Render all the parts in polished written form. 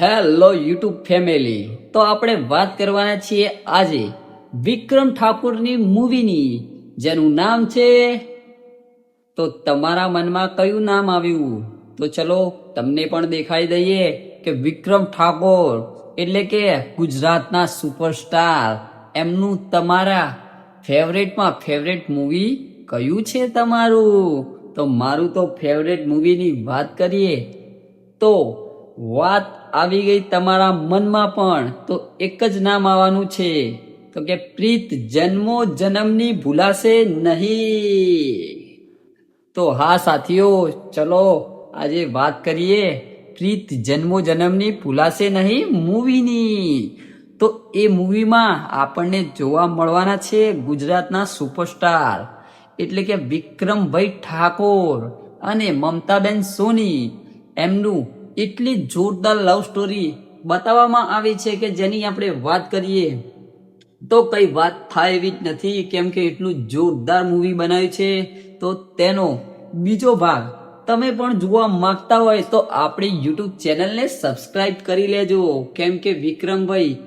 Hello YouTube family, તો આપણે વાત કરવાના છીએ આજે વિક્રમ ઠાકુરની મૂવીની, જેનું નામ છે, તો તમારા મનમાં કયું નામ આવ્યું? તો ચલો તમને પણ દેખાઈ દઈએ કે વિક્રમ ઠાકોર એટલે કે ગુજરાતના સુપરસ્ટાર, એમનું તમારા ફેવરેટમાં ફેવરેટ મૂવી કયું છે તમારું? તો મારું તો ફેવરેટ મૂવીની વાત કરીએ તો વાત આવી ગઈ તમારા મનમાં પણ, તો એક જ નામ આવવાનું છે, તો કે પ્રીત જન્મો જન્મની ભૂલાશે નહીં. તો હા સાથીઓ, ચલો આજે વાત કરીએ પ્રીત જન્મો જન્મની ભૂલાશે નહીં મૂવીની. તો એ મૂવીમાં આપણને જોવા મળવાના છે ગુજરાતના સુપરસ્ટાર એટલે કે વિક્રમભાઈ ઠાકોર અને મમતાબેન સોની. એમનું એટલી જોરદાર લવ સ્ટોરી બતાવવામાં આવી છે કે જેની આપણે વાત કરીએ તો કઈ વાત થાય એવી જ નથી, કેમ કે એટલું જોરદાર મૂવી બનાવ્યું છે. તો તેનો બીજો ભાગ તમે પણ જોવા માંગતા હોય તો આપણી યુટ્યુબ ચેનલને સબસ્ક્રાઈબ કરી લેજો, કેમ કે વિક્રમભાઈ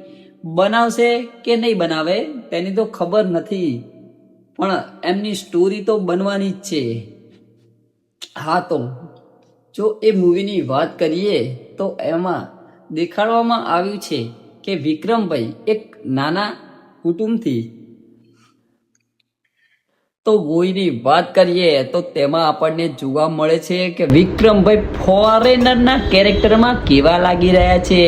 બનાવશે કે નહીં બનાવે તેની તો ખબર નથી, પણ એમની સ્ટોરી તો બનવાની જ છે. હા, તો જો એ મૂવીની વાત કરીએ તો એમાં દેખાડવામાં આવ્યું છે કે વિક્રમભાઈ એક નાના કુટુંબથી, તો મૂવીની વાત કરીએ તો તેમાં આપણને જોવા મળે છે કે વિક્રમભાઈ ફોરેનરના કેરેક્ટરમાં કેવા લાગી રહ્યા છે.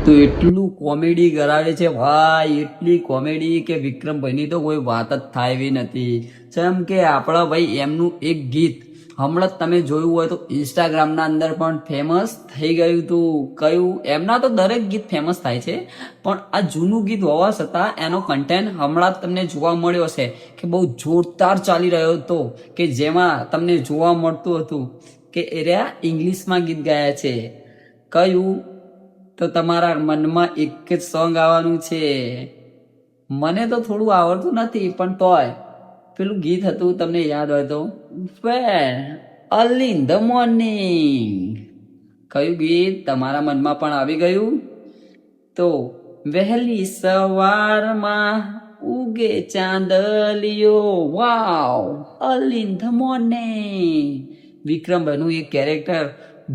તો એટલું કોમેડી કરાવે છે ભાઈ, એટલી કોમેડી કે વિક્રમભાઈની તો કોઈ વાત જ થાય એવી નથી. જેમ કે આપણા ભાઈ એમનું એક ગીત હમણાં તમે જોયું હોય તો ઇન્સ્ટાગ્રામના અંદર પણ ફેમસ થઈ ગયું હતું. કયું? એમના તો દરેક ગીત ફેમસ થાય છે, પણ આ જૂનું ગીત હોવા છતાં એનો કન્ટેન્ટ હમણાં જ તમને જોવા મળ્યો હશે કે બહુ જોરદાર ચાલી રહ્યો હતો, કે જેમાં તમને જોવા મળતું હતું કે એ રહ્યા ઇંગ્લિશમાં ગીત ગાયા છે. કયું? તો તમારા મનમાં એક જ સોંગ આવવાનું છે. મને તો થોડું આવડતું નથી, પણ તોય પેલું ગીત હતું, તમને યાદ હોય તો, અર્લી ઇન ધ મોર્નિંગ. કયું ગીત તમારા મનમાં પણ આવી ગયું? તો વહેલી સવારમાં ઉગે ચાંદલિયો, wow, early in the morning. વિક્રમભાઈનું એ કેરેક્ટર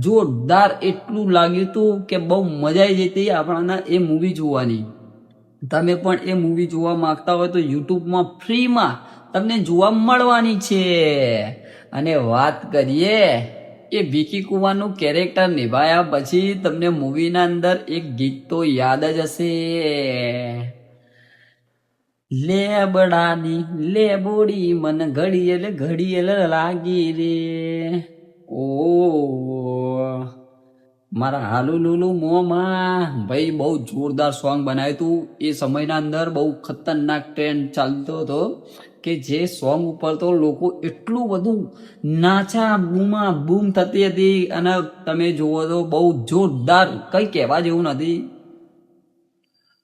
જોરદાર એટલું લાગ્યું હતું કે બહુ મજા આવી જતી આપણાને એ મૂવી જોવાની. તમે પણ એ મૂવી જોવા માંગતા હોય તો યુટ્યુબમાં ફ્રીમાં તમને જોવા મળવાની છે. અને વાત કરીએ એ વિકી કુમારનું કેરેક્ટર નિભાયા પછી તમને મૂવીના અંદર એક ગીત તો યાદ જ હશે, લેબડાની લેબોડી મન ઘડીએ લાગી રે, ઓ મારા હાલુ લુલુ મોમાં. ભાઈ બહુ જોરદાર સોંગ બનાવ્યું હતું. એ સમયના અંદર બહુ ખતરનાક ટ્રેન્ડ ચાલતો હતો કે જે સોંગ ઉપર તો લોકો એટલું બધું નાચા બૂમા બૂમ થતી હતી, અને તમે જુઓ તો બહુ જોરદાર, કઈ કહેવા જેવું નથી.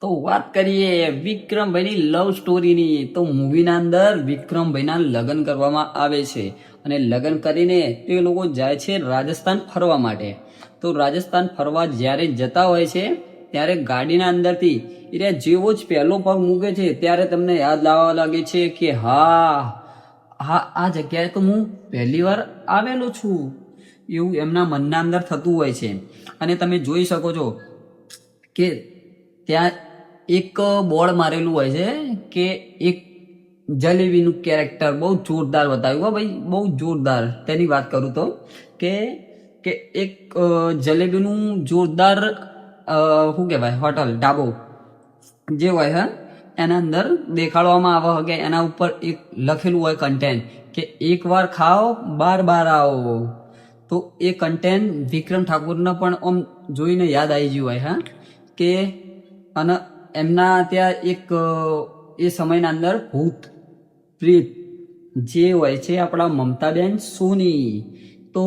તો વાત કરીએ વિક્રમભાઈની લવ સ્ટોરીની, તો મૂવીના અંદર વિક્રમભાઈના લગ્ન કરવામાં આવે છે, અને લગ્ન કરીને તે લોકો જાય છે રાજસ્થાન ફરવા માટે. તો રાજસ્થાન ફરવા જ્યારે જતા હોય છે ત્યારે ગાડીના અંદરથી એટલે જેવો જ પહેલો પગ મૂકે છે ત્યારે તમને યાદ લાવવા લાગે છે કે આ જગ્યાએ તો હું પહેલી વાર આવેલો છું, એવું એમના મનના અંદર થતું હોય છે. અને તમે જોઈ શકો છો કે ત્યાં એક બોર્ડ મારેલું હોય છે કે એક જલેબીનું કેરેક્ટર બહુ જોરદાર બતાવ્યું હો ભાઈ, બહુ જોરદાર. તેની વાત કરું તો કે એક જલેબીનું જોરદાર શું કહેવાય, હોટલ ઢાબો જે હોય છે એના અંદર દેખાડવામાં આવે કે એના ઉપર એક લખેલું હોય કન્ટેન્ટ કે એક વાર ખાઓ બાર બાર આવો. તો એ કન્ટેન્ટ વિક્રમ ઠાકુરને પણ આમ જોઈને યાદ આવી ગયું હોય, હા, કે અને એમના ત્યાં એક એ સમયના અંદર ભૂત પ્રીત જે હોય છે આપણા મમતાબેન સોની, તો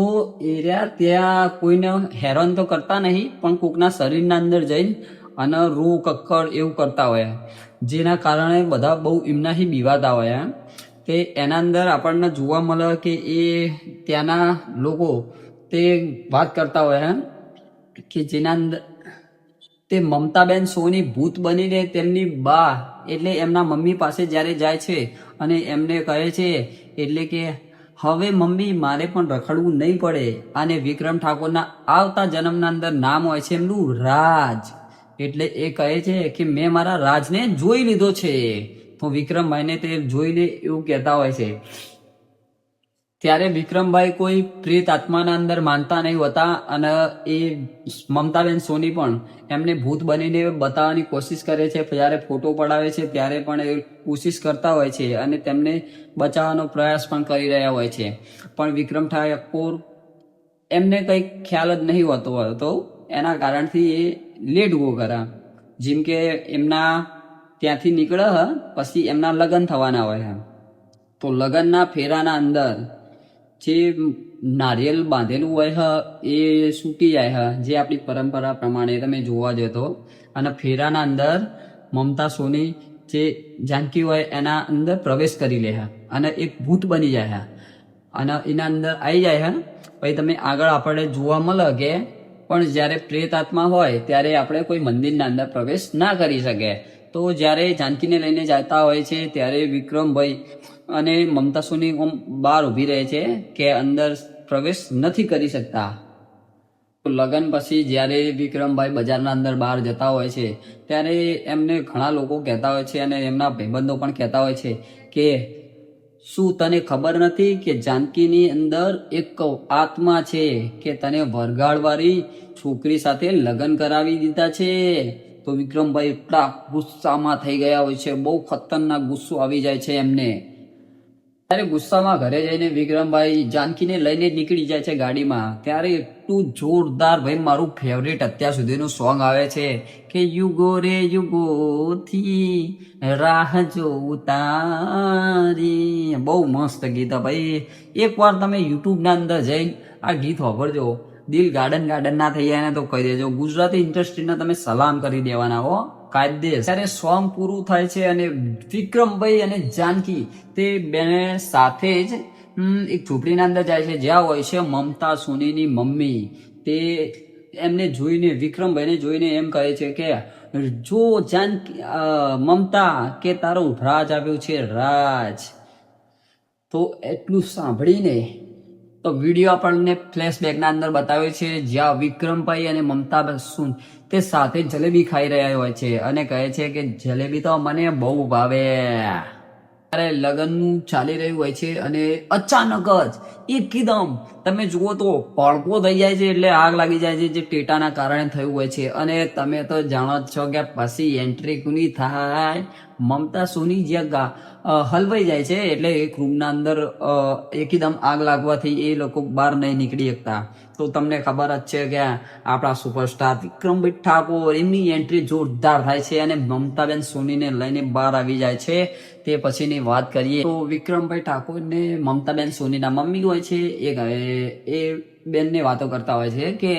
એરિયા ત્યાં કોઈને હેરાન તો કરતા નહીં, પણ કોકના શરીરના અંદર જઈને અને રૂ કક્કડ એવું કરતા હોય, જેના કારણે બધા બહુ એમનાથી બીવાતા હોય. તે એના અંદર આપણને જોવા મળે કે એ ત્યાંના લોકો તે વાત કરતા હોય કે જેના અંદર તે મમતાબેન સોની ભૂત બનીને તેમની બા એટલે એમના મમ્મી પાસે જ્યારે જાય છે અને એમને કહે છે એટલે કે હવે મમ્મી મારે પણ રખડવું નહીં પડે, અને વિક્રમ ઠાકોરના આવતા જન્મના અંદર નામ હોય છે એમનું રાજ, એટલે એ કહે છે કે મેં મારા રાજને જોઈ લીધો છે. તો વિક્રમભાઈને તે જોઈને એવું કહેતા હોય છે. ત્યારે વિક્રમભાઈ કોઈ પ્રેત આત્માના અંદર માનતા નહીં હોતા, અને એ મમતાબેન સોની પણ એમને ભૂત બનીને બતાવવાની કોશિશ કરે છે. જ્યારે ફોટો પડાવે છે ત્યારે પણ એ કોશિશ કરતા હોય છે અને તેમને બચાવવાનો પ્રયાસ પણ કરી રહ્યા હોય છે. પણ વિક્રમ ઠાકોર એમને કંઈ ખ્યાલ જ નહીં હોતો હતો, એના કારણથી એ લેટ ગો કર્યા. જેમ કે એમના ત્યાંથી નીકળે પછી એમના લગ્ન થવાના હોય, તો લગ્નના ફેરાના અંદર જે નારિયેલ બાંધેલું હોય એ સૂકી જાય, જે આપણી પરંપરા પ્રમાણે તમે જોવા જતો તો. અને ફેરાના અંદર મમતા સોની જે જાનકી હોય એના અંદર પ્રવેશ કરી લે અને એક ભૂત બની જાય, અને એના અંદર આવી જાય. પછી તમે આગળ આપણે જોવા મળે કે પણ જ્યારે પ્રેત આત્મા હોય ત્યારે આપણે કોઈ મંદિરના અંદર પ્રવેશ ના કરી શકે. તો જ્યારે જાનકીને લઈને જતા હોય છે ત્યારે વિક્રમભાઈ અને મમતા સોની બહાર ઊભી રહે છે કે અંદર પ્રવેશ નથી કરી શકતા. લગ્ન પછી જ્યારે વિક્રમભાઈ બજારના અંદર બહાર જતા હોય છે ત્યારે એમને ઘણા લોકો કહેતા હોય છે અને એમના ભાઈબંધો પણ કહેતા હોય છે કે શું તને ખબર નથી કે જાનકીની અંદર એક આત્મા છે કે તને વરગાડવાળી છોકરી સાથે લગ્ન કરાવી દીધા છે. તો વિક્રમભાઈ એટલા ગુસ્સામાં થઈ ગયા હોય છે, બહુ ખતરનાક ગુસ્સો આવી જાય છે એમને. ત્યારે ગુસ્સામાં ઘરે જઈને વિક્રમભાઈ જાનકીને લઈને નીકળી જાય છે ગાડીમાં. ત્યારે એટલું જોરદાર ભાઈ મારું ફેવરેટ અત્યાર સુધીનું સોંગ આવે છે કે યુગો રે યુગોથી રાહ જોઉં તારી. બહુ મસ્ત ગીત ભાઈ, એકવાર તમે યુટ્યુબના અંદર જઈને આ ગીત વાપરજો, દિલ ગાર્ડન ના થઈ જાય ને તો કહી દેજો. ગુજરાતી ઇન્ડસ્ટ્રીને તમે સલામ કરી દેવાના હો કાયદેસ. ત્યારે સોંગ પૂરું થાય છે અને વિક્રમભાઈ અને જાનકી તે બેને સાથે જ એક ઝૂંપડીના અંદર જાય છે જ્યાં હોય છે મમતા સોનીની મમ્મી. તે એમને જોઈને વિક્રમભાઈને જોઈને એમ કહે છે કે જો જાનકી મમતા કે તારો રાજ આવ્યો છે રાજ. તો એટલું સાંભળીને તો વિડીયો આપણને ફ્લેશબેકના અંદર બતાવે છે જ્યાં વિક્રમભાઈ અને મમતા સોની તે સાથે જલેબી ખાઈ રહ્યા હોય છે અને કહે છે કે જલેબી તો મને બહુ ભાવે. ત્યારે લગ્નનું ચાલી રહ્યું હોય છે અને અચાનક જ એકદમ તમે જુઓ તો પડકો થઈ જાય છે, એટલે આગ લાગી જાય છે, જે ટેટાના કારણે થયું હોય છે. અને તમે તો જાણો જ છો કે પછી એન્ટ્રી કોની થાય, મમતા સોની જ્યાં હલવાઈ જાય છે, એટલે એક રૂમના અંદર એકદમ આગ લાગવાથી એ લોકો બહાર નહીં નીકળી શકતા. તો તમને ખબર જ છે કે આપણા સુપરસ્ટાર વિક્રમભાઈ ઠાકોર એમની એન્ટ્રી જોરદાર થાય છે અને મમતાબેન સોનીને લઈને બહાર આવી જાય છે. તે પછીની વાત કરીએ તો વિક્રમભાઈ ઠાકોરને મમતાબેન સોનીના મમ્મી હોય છે એ બેનને વાતો કરતા હોય છે કે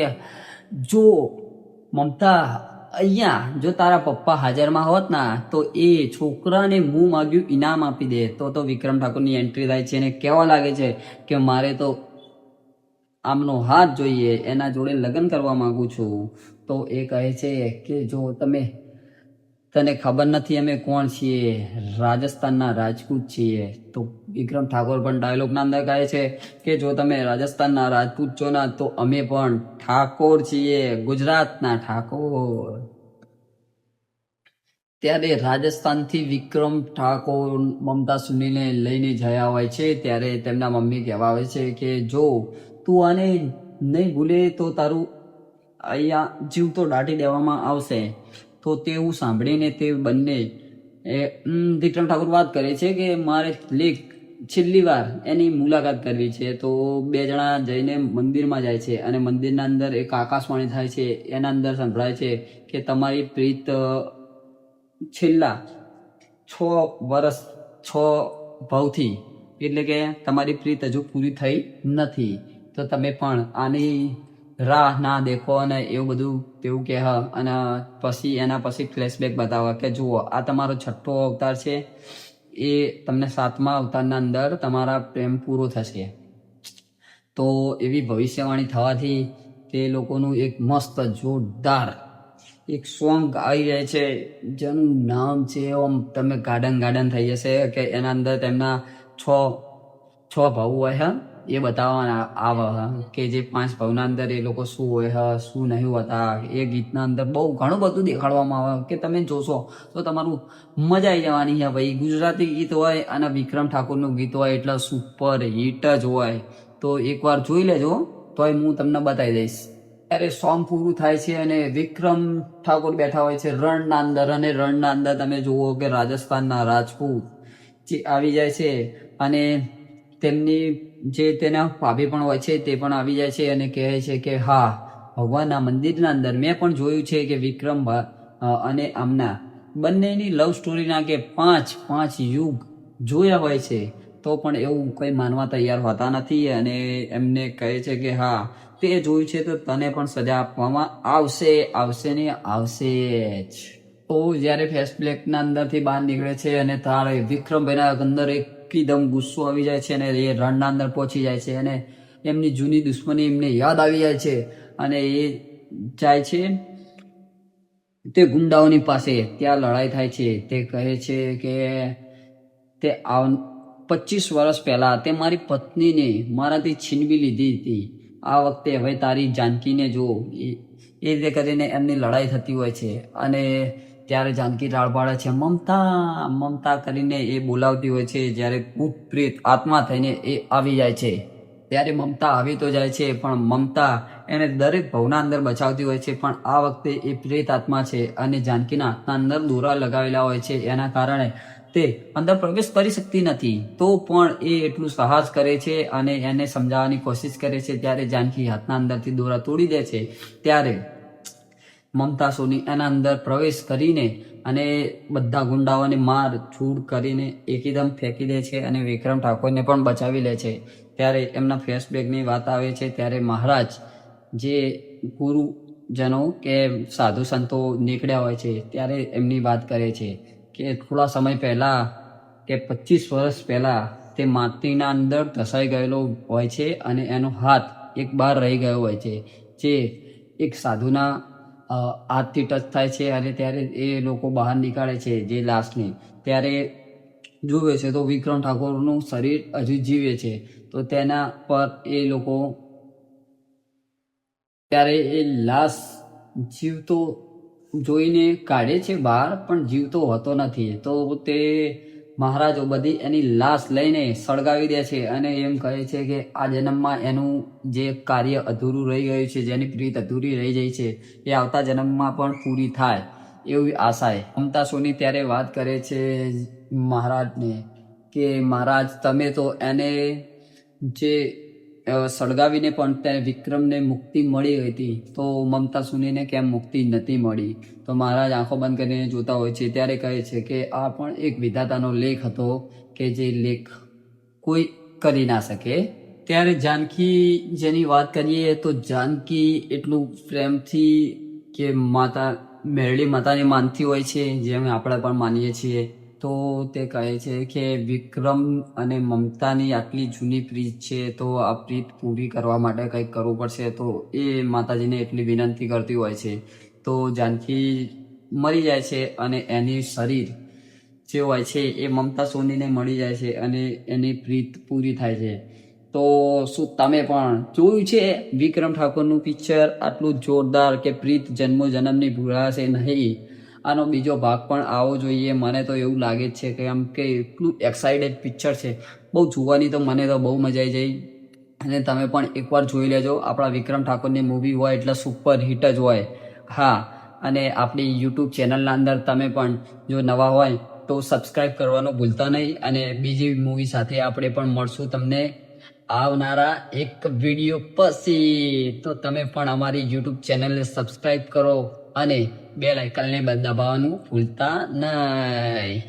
જો મમતા અહીંયા જો તારા પપ્પા હાજરમાં હોત ના તો એ છોકરાને મું માગ્યું ઇનામ આપી દે. તો વિક્રમ ઠાકોરની એન્ટ્રી થાય છે અને કહેવા લાગે છે કે મારે તો આમનો હાથ જોઈએ, એના જોડે લગ્ન કરવા માંગુ છું. તો એ કહે છે કે જો તને ખબર નથી અમે કોણ છીએ, રાજસ્થાનના રાજપૂત છીએ. તો વિક્રમ ઠાકોર પણ ડાયલોગના અંદર કહે છે કે જો તમે રાજસ્થાનના રાજપૂત છો ના તો અમે પણ ઠાકોર છીએ, ગુજરાતના ઠાકોર. ત્યારે રાજસ્થાનથી વિક્રમ ઠાકોર મમતા સોનીને લઈને જયા હોય છે. ત્યારે તેમના મમ્મી કહેવા આવે છે કે જો તું આને નહીં ભૂલે તો તારું અહીંયા જીવ તો દાટી દેવામાં આવશે. તો તેવું સાંભળીને તે બંને વિક્રમ ઠાકોર વાત કરે છે કે મારે છેલ્લી વાર એની મુલાકાત કરવી છે. તો બે જણા જઈને મંદિરમાં જાય છે અને મંદિરના અંદર એક આકાશવાણી થાય છે. એના અંદર સંભળાય છે કે તમારી પ્રીત છેલ્લા 6 વર્ષ 6 ભાવથી એટલે કે તમારી પ્રીત હજુ પૂરી થઈ નથી, તો તમે પણ આની રાહ ના દેખો અને એવું બધું તેવું કહે. અને પછી એના પછી ફ્લેશબેક બતાવે કે જુઓ આ તમારો 6થો અવતાર છે, એ તમને 7મા અવતારના અંદર તમારા પ્રેમ પૂરો થશે. તો એવી ભવિષ્યવાણી થવાથી તે લોકોનું એક મસ્ત જોરદાર એક સોંગ આવી જાય છે જેનું નામ છે આમ તમે ગાર્ડન થઈ જશે કે એના અંદર તેમના છ છ ભાવ હોય હા એ બતાવવાના આવે હા કે જે 5 ભાવના અંદર એ લોકો શું હોય હા શું નહીં હોતા એ ગીતના અંદર બહુ ઘણું બધું દેખાડવામાં આવે કે તમે જોશો તો તમારું મજા આવી જવાની છે ભાઈ. ગુજરાતી ગીત હોય અને વિક્રમ ઠાકોરનું ગીત હોય એટલે સુપર હિટ જ હોય. તો એકવાર જોઈ લેજો તોય હું તમને બતાવી દઈશ. ત્યારે સોંગ પૂરું થાય છે અને વિક્રમ ઠાકોર બેઠા હોય છે રણના અંદર અને રણના અંદર તમે જુઓ કે રાજસ્થાનના રાજપૂત જે આવી જાય છે અને તેમની જે તેના ભાભી પણ હોય છે તે પણ આવી જાય છે અને કહે છે કે હા ભગવાનના મંદિરના અંદર મેં પણ જોયું છે કે વિક્રમ અને આમના બંનેની લવ સ્ટોરીના કે 5 યુગ જોયા હોય છે તો પણ એવું કંઈ માનવા તૈયાર હોતા નથી અને એમને કહે છે કે હા તે જોયું છે તો તને પણ સજા આપવામાં આવશે ને આવશે જ. તો જ્યારે ફ્લેશબેકના અંદરથી બહાર નીકળે છે અને તારે વિક્રમભાઈના અંદર એકદમ ગુસ્સો આવી જાય છે અને એ રણના અંદર પહોંચી જાય છે અને એમની જૂની દુશ્મની એમને યાદ આવી જાય છે અને એ જાય છે તે ગુંડાઓની પાસે. ત્યાં લડાઈ થાય છે. તે કહે છે કે તે 25 વર્ષ પહેલા તે મારી પત્નીને મારાથી છીનવી લીધી હતી. આ વખતે હવે તારી જાનકીને જો એ રીતે કરીને એમની લડાઈ થતી હોય છે અને ત્યારે જાનકી રાડ પાડે છે મમતા મમતા કરીને એ બોલાવતી હોય છે. જ્યારે ભૂત પ્રેત આત્મા થઈને એ આવી જાય છે ત્યારે મમતા આવી તો જાય છે પણ મમતા એને દરેક ભવના અંદર બચાવતી હોય છે પણ આ વખતે એ પ્રેત આત્મા છે અને જાનકીના હાથના અંદર દોરા લગાવેલા હોય છે એના કારણે તે અંદર પ્રવેશ કરી શકતી નથી. તો પણ એ એટલું સાહસ કરે છે અને એને સમજાવવાની કોશિશ કરે છે. ત્યારે જાનકી હાથના અંદરથી દોરા તોડી દે છે. ત્યારે મમતા સોની એના અંદર પ્રવેશ કરીને અને બધા ગુંડાઓને માર છૂડ કરીને એકદમ ફેંકી દે છે અને વિક્રમ ઠાકોરને પણ બચાવી લે છે. ત્યારે એમના ફ્લેશબેકની વાત આવે છે. ત્યારે મહારાજ જે ગુરુજનો કે સાધુ સંતો નીકળ્યા હોય છે ત્યારે એમની વાત કરે છે કે થોડા સમય પહેલાં કે 25 વર્ષ પહેલાં તે માટીના અંદર ધસાઈ ગયેલો હોય છે અને એનો હાથ એક બહાર રહી ગયો હોય છે જે એક સાધુના હાથથી ટચ થાય છે અને ત્યારે એ લોકો બહાર નીકાળે છે જે લાશને. ત્યારે જુએ છે તો વિક્રમ ઠાકોરનું શરીર હજુ જીવે છે. તો તેના પર એ લોકો ત્યારે એ લાશ જીવતો જોઈને કાઢે છે બહાર પણ જીવતો હોતો નથી. તો તે મહારાજો બધી એની લાશ લઈને સળગાવી દે છે અને એમ કહે છે કે આ જન્મમાં એનું જે કાર્ય અધૂરું રહી ગયું છે જેની પ્રીત અધૂરી રહી જાય છે એ આવતા જન્મમાં પણ પૂરી થાય એવી આશાએ. મમતા સોની ત્યારે વાત કરે છે મહારાજને કે મહારાજ તમે તો એને જે સળગાવીને પણ ત્યારે વિક્રમને મુક્તિ મળી હતી તો મમતા સુનીને કેમ મુક્તિ નથી મળી. તો મહારાજ આંખો બંધ કરીને જોતા હોય છે. ત્યારે કહે છે કે આ પણ એક વિધાતાનો લેખ હતો કે જે લેખ કોઈ કરી ના શકે. ત્યારે જાનકી જેની વાત કરીએ તો જાનકી એટલું પ્રેમથી કે માતા મેરડી માતાને માનતી હોય છે જેમ આપણે પણ માનીએ છીએ. તો તે કહે છે કે વિક્રમ અને મમતાની આટલી જૂની પ્રીત છે તો આ પ્રીત પૂરી કરવા માટે કંઈક કરવું પડશે. તો એ માતાજીને એટલી વિનંતી કરતી હોય છે. તો જાનકી મરી જાય છે અને એની શરીર જે હોય છે એ મમતા સોનીને મળી જાય છે અને એની પ્રીત પૂરી થાય છે. તો શું તમે પણ જોયું છે વિક્રમ ઠાકોરનું પિક્ચર આટલું જોરદાર કે પ્રીત જન્મો જન્મની ભૂલાશે નહીં? આનો બીજો ભાગ પણ આવવો જોઈએ. મને તો એવું લાગે જ છે કે આમ કે એટલું એક્સાઇટેડ પિક્ચર છે બહુ જોવાની. તો મને તો બહુ મજા આવી જાય અને તમે પણ એકવાર જોઈ લેજો. આપણા વિક્રમ ઠાકોરની મૂવી હોય એટલે સુપર હિટ જ હોય. હા, અને આપણી યુટ્યુબ ચેનલના અંદર તમે પણ જો નવા હોય તો સબસ્ક્રાઈબ કરવાનું ભૂલતા નહીં. અને બીજી મૂવી સાથે આપણે પણ મળશું તમને આવનારા એક વિડીયો પછી. તો તમે પણ અમારી યુટ્યુબ ચેનલને સબસ્ક્રાઈબ કરો અને બેલ આઇકનને દબાવવાનું ભૂલતા નહીં.